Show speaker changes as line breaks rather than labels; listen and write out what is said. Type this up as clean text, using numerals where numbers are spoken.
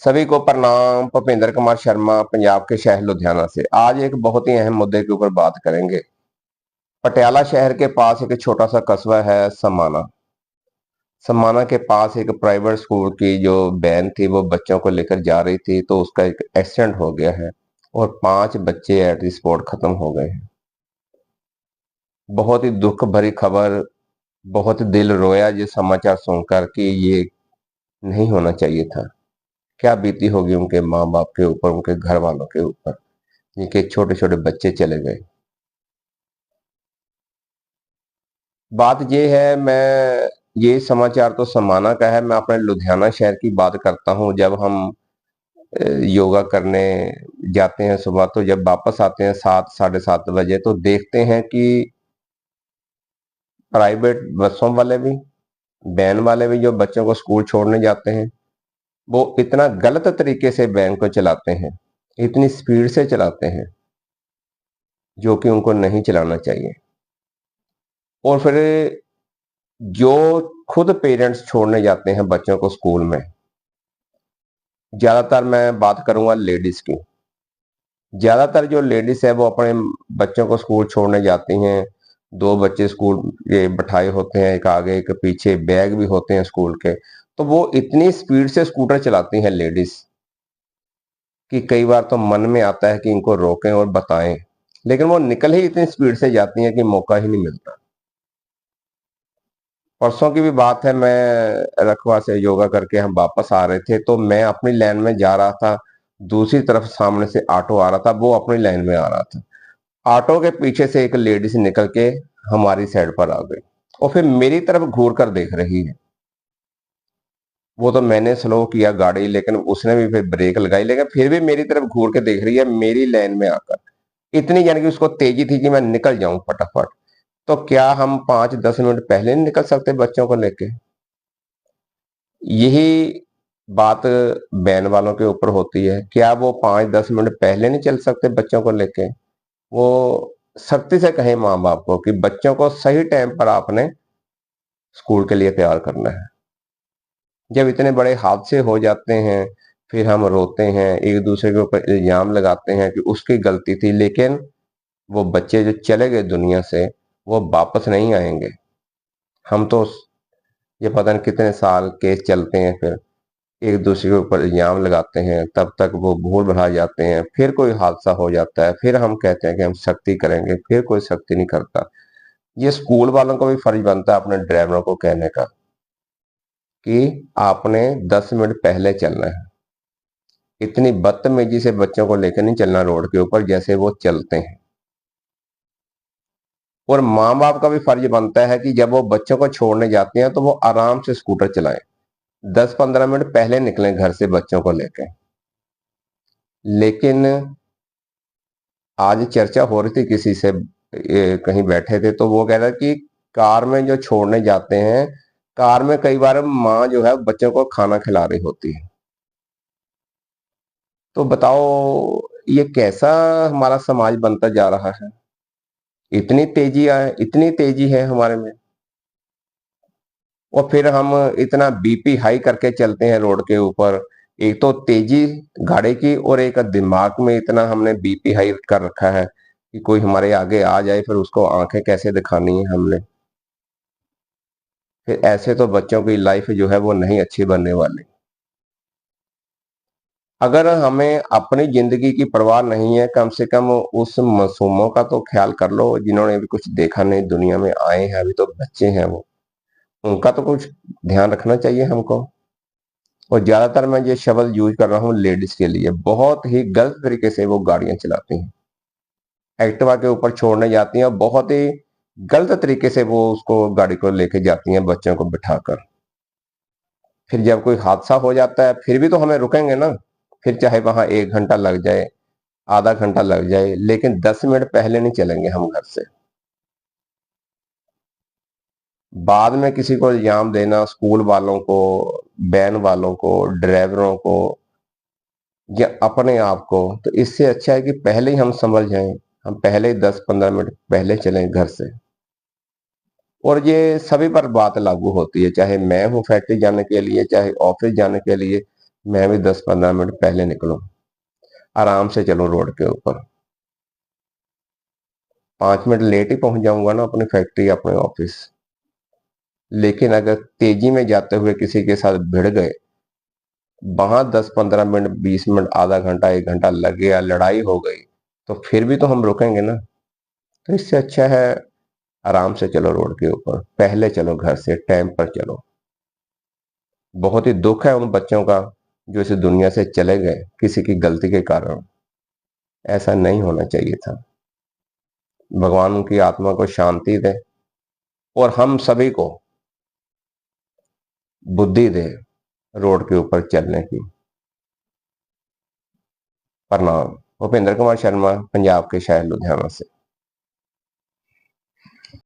सभी को प्रणाम। भूपेंद्र कुमार शर्मा पंजाब के शहर लुधियाना से। आज एक बहुत ही अहम मुद्दे के ऊपर बात करेंगे। पटियाला शहर के पास एक छोटा सा कस्बा है समाना। समाना के पास एक प्राइवेट स्कूल की जो वैन थी वो बच्चों को लेकर जा रही थी, तो उसका एक एक्सीडेंट हो गया है और 5 बच्चे एट द स्पॉट खत्म हो गए हैं। बहुत ही दुख भरी खबर, बहुत दिल रोया ये समाचार सुनकर कि ये नहीं होना चाहिए था। क्या बीती होगी उनके माँ बाप के ऊपर, उनके घर वालों के ऊपर, जिनके छोटे छोटे बच्चे चले गए। बात ये है, मैं ये समाचार तो समाना का है, मैं अपने लुधियाना शहर की बात करता हूँ। जब हम योगा करने जाते हैं सुबह, तो जब वापस आते हैं 7 साढ़े 7 बजे, तो देखते हैं कि प्राइवेट बसों वाले भी, वैन वाले भी जो बच्चों को स्कूल छोड़ने जाते हैं, वो इतना गलत तरीके से वैन को चलाते हैं, इतनी स्पीड से चलाते हैं जो कि उनको नहीं चलाना चाहिए। और फिर जो खुद पेरेंट्स छोड़ने जाते हैं बच्चों को स्कूल में, ज्यादातर मैं बात करूंगा लेडीज की। ज्यादातर जो लेडीज है वो अपने बच्चों को स्कूल छोड़ने जाती हैं। 2 बच्चे स्कूल के बिठाए होते हैं, एक आगे एक पीछे, बैग भी होते हैं स्कूल के। तो वो इतनी स्पीड से स्कूटर चलाती हैं लेडीज कि कई बार तो मन में आता है कि इनको रोकें और बताएं, लेकिन वो निकल ही इतनी स्पीड से जाती हैं कि मौका ही नहीं मिलता। परसों की भी बात है, मैं रखवा से योगा करके हम वापस आ रहे थे, तो मैं अपनी लाइन में जा रहा था। दूसरी तरफ सामने से ऑटो आ रहा था, वो अपनी लाइन में आ रहा था। ऑटो के पीछे से एक लेडीज निकल के हमारी साइड पर आ गई और फिर मेरी तरफ घूर कर देख रही है। वो तो मैंने स्लो किया गाड़ी, लेकिन उसने भी फिर ब्रेक लगाई, लेकिन फिर भी मेरी तरफ घूर के देख रही है मेरी लाइन में आकर। इतनी यानी कि उसको तेजी थी कि मैं निकल जाऊं फटाफट। तो क्या हम 5-10 मिनट पहले नहीं निकल सकते बच्चों को लेके? यही बात वैन वालों के ऊपर होती है। क्या वो 5-10 मिनट पहले नहीं चल सकते बच्चों को लेके? वो सख्ती से कहें माँ बाप को कि बच्चों को सही टाइम पर आपने स्कूल के लिए तैयार करना है। जब इतने बड़े हादसे हो जाते हैं, फिर हम रोते हैं, एक दूसरे के ऊपर इल्जाम लगाते हैं कि उसकी गलती थी, लेकिन वो बच्चे जो चले गए दुनिया से, वो वापस नहीं आएंगे। हम तो ये पता नहीं कितने साल केस चलते हैं, फिर एक दूसरे के ऊपर इल्जाम लगाते हैं, तब तक वो भूल भुला जाते हैं। फिर कोई हादसा हो जाता है, फिर हम कहते हैं कि हम सख्ती करेंगे, फिर कोई सख्ती नहीं करता। ये स्कूल वालों को भी फर्ज बनता है अपने ड्राइवरों को कहने का कि आपने 10 मिनट पहले चलना है। इतनी बदतमीजी से बच्चों को लेकर नहीं चलना रोड के ऊपर जैसे वो चलते हैं। और माँ बाप का भी फर्ज बनता है कि जब वो बच्चों को छोड़ने जाते हैं तो वो आराम से स्कूटर चलाएं। 10-15 मिनट पहले निकलें घर से बच्चों को लेकर। लेकिन आज चर्चा हो रही थी किसी से, कहीं बैठे थे, तो वो कह रहा कि कार में जो छोड़ने जाते हैं, कार में कई बार माँ जो है बच्चों को खाना खिला रही होती है। तो बताओ, ये कैसा हमारा समाज बनता जा रहा है? इतनी तेजी है हमारे में। और फिर हम इतना बीपी हाई करके चलते हैं रोड के ऊपर। एक तो तेजी गाड़ी की, और एक दिमाग में इतना हमने बीपी हाई कर रखा है कि कोई हमारे आगे आ जाए, फिर उसको आंखें कैसे दिखानी है हमने। फिर ऐसे तो बच्चों की लाइफ जो है वो नहीं अच्छी बनने वाली। अगर हमें अपनी जिंदगी की परवाह नहीं है, कम से कम उस मासूमों का तो ख्याल कर लो जिन्होंने भी कुछ देखा नहीं, दुनिया में आए हैं, अभी तो बच्चे हैं वो। उनका तो कुछ ध्यान रखना चाहिए हमको। और ज्यादातर मैं ये शब्द यूज कर रहा हूँ लेडीज के लिए। बहुत ही गलत तरीके से वो गाड़ियां चलाती हैं, एक्टिवा के ऊपर छोड़ने जाती हैं और बहुत ही गलत तरीके से वो उसको गाड़ी को लेके जाती हैं बच्चों को बिठाकर। फिर जब कोई हादसा हो जाता है, फिर भी तो हमें रुकेंगे ना। फिर चाहे वहां 1 घंटा लग जाए, आधा घंटा लग जाए, लेकिन 10 मिनट पहले नहीं चलेंगे हम घर से। बाद में किसी को इल्जाम देना, स्कूल वालों को, वैन वालों को, ड्राइवरों को, या अपने आप को, तो इससे अच्छा है कि पहले ही हम समझ जाएं। हम पहले ही 10-15 मिनट पहले चलें घर से। और ये सभी पर बात लागू होती है, चाहे मैं हूं फैक्ट्री जाने के लिए, चाहे ऑफिस जाने के लिए। मैं भी 10-15 मिनट पहले निकलूं, आराम से चलूं रोड के ऊपर। 5 मिनट लेट ही पहुंच जाऊंगा ना अपनी फैक्ट्री, अपने ऑफिस। लेकिन अगर तेजी में जाते हुए किसी के साथ भिड़ गए, वहां 10-15 मिनट, 20 मिनट, आधा घंटा, 1 घंटा लग गया, लड़ाई हो गई, तो फिर भी तो हम रुकेंगे ना। तो इससे अच्छा है आराम से चलो रोड के ऊपर, पहले चलो घर से, टाइम पर चलो। बहुत ही दुख है उन बच्चों का जो इस दुनिया से चले गए किसी की गलती के कारण। ऐसा नहीं होना चाहिए था। भगवान उनकी आत्मा को शांति दे और हम सभी को बुद्धि दे रोड के ऊपर चलने की। प्रणाम। भूपेंद्र कुमार शर्मा, पंजाब के शहर लुधियाना से।